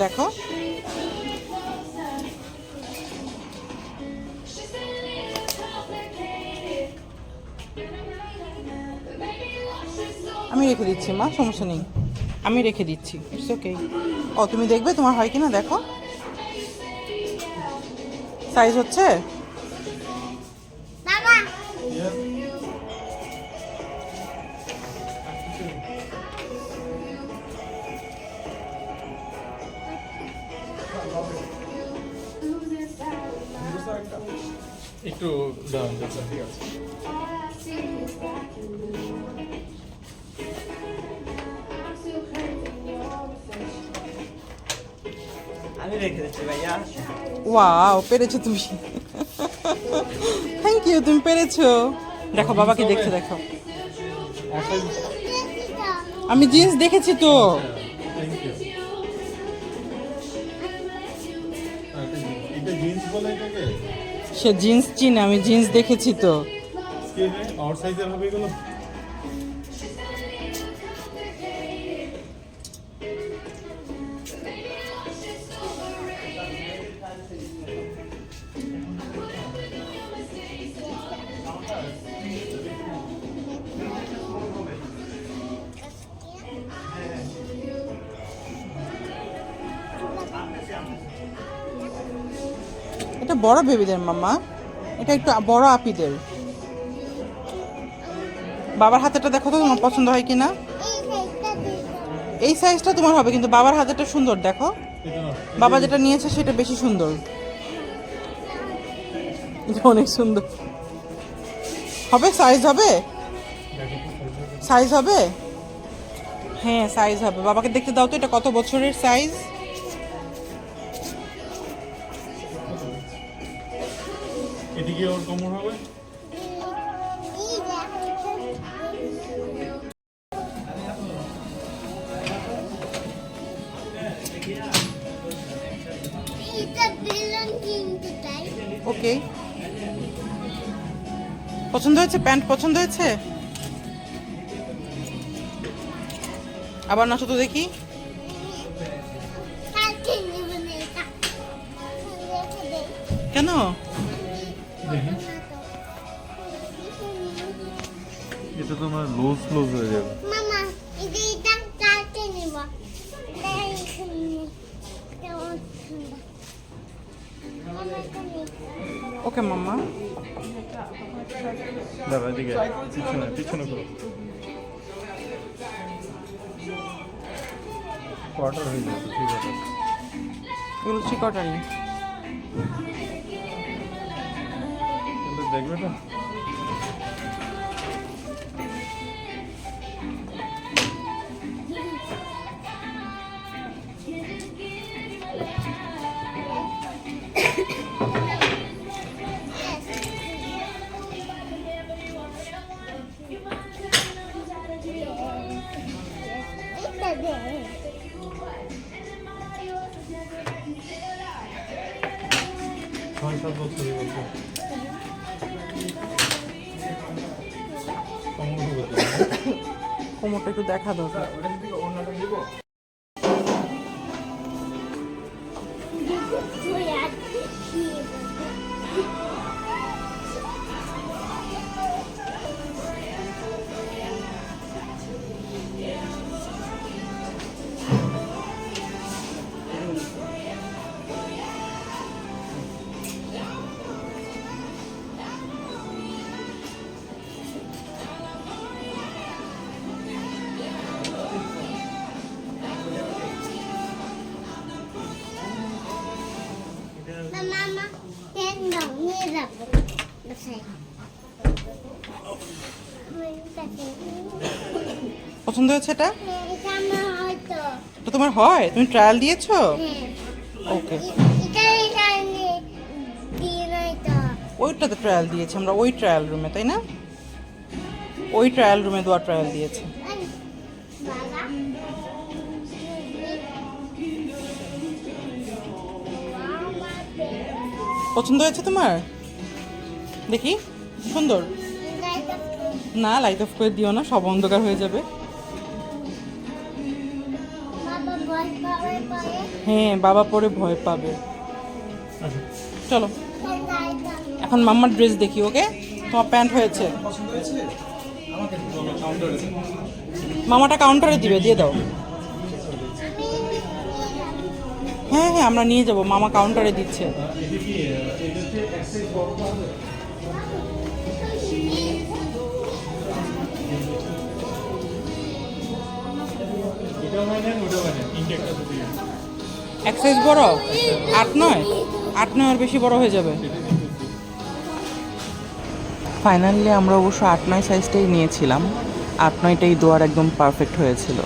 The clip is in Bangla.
দেখো আমি রেখে দিচ্ছি মা, সমস্যা নেই, আমি রেখে দিচ্ছি, ইটস ওকে। ও তুমি দেখবে তোমার হয় কিনা দেখো, সাইজ হচ্ছে। একটু দাঁড়ান, ঠিক আছে। আমি রেখে দিচ্ছি ভাইয়া। ওয়াও, পেরেছো তুমি, থ্যাংক ইউ, তুমি পেরেছো। দেখো বাবাকে দেখতে দেখো, আমি জিন্স দেখেছি তো। এটা জিন্স বলে এটাকে? সে জিন্স চিনে, আমি জিন্স দেখেছি তো। আউট সাইজের হবে এগুলো? এটা বড় বেবিদের মামা, এটা একটু বড় আপিদের। বাবার হাতেটা দেখো তো তোমার পছন্দ হয় কিনা। এই সাইজটা তোমার হবে, কিন্তু বাবার হাতেটা সুন্দর দেখো, বাবা যেটা নিয়েছে সেটা বেশি সুন্দর, এটা অনেক সুন্দর হবে। সাইজ হবে, সাইজ হবে, হ্যাঁ সাইজ হবে। বাবাকে দেখতে দাও তো, এটা কত বছরের সাইজ। এদিকে ওর কমন হবে। ওকে, পছন্দ হয়েছে, প্যান্ট পছন্দ হয়েছে। আবার নাচো তো দেখি। কেন? এটা তোমার লুজ লুজ হয়ে যাবে। মামা এটা কাটে নিব। ওকে মাম্মা। দাঁড়া, এদিকে পিছনে পিছনে করো। কোয়ার্টার হয়ে যাবে, ঠিক আছে। এগুলো চিকটারি। দেখবে তো। ছয় সাত বছর বলছে। কোমরটা একটু দেখা দরকার। Mama, yan daw, hirap. Masaya. পছন্দ হয়েছে এটা? এটা আমার হয়তো। এটা তোমার হয়? তুমি ট্রায়াল দিয়েছো? হ্যাঁ। ওকে। এটা দিয়ে নাই তো। ওইটাতে ট্রায়াল দিয়েছি আমরা, ওই ট্রায়াল রুমে, তাই না? ওই ট্রায়াল রুমে দুয়া ট্রায়াল দিয়েছে। বাবা। পছন্দ হয়েছে তোমার? দেখি, সুন্দর না? লাইট অফ করে দিও না, সব অন্ধকার হয়ে যাবে। বাবা বল পাওয়ার পরে হ্যাঁ বাবা পরে ভয় পাবে। আচ্ছা চলো এখন মাম্মার ড্রেস দেখি। ওকে তোমার প্যান্ট হয়েছে, মামাটা কাউন্টারে দিবে, দিয়ে দাও। হ্যাঁ হ্যাঁ আমরা নিয়ে যাব, মামা কাউন্টারে দিচ্ছে। এটাও নেন ওটাও নেন, তিনটে একটা দুটো এক সাইজ বড়, 8-9, 8-9 আর বেশি বড় হয়ে যাবে। ফাইনালি আমরা অবশ্য 8-9 সাইজটাই নিয়েছিলাম, 8-9টাই দোয়ার একদম পারফেক্ট হয়েছিল।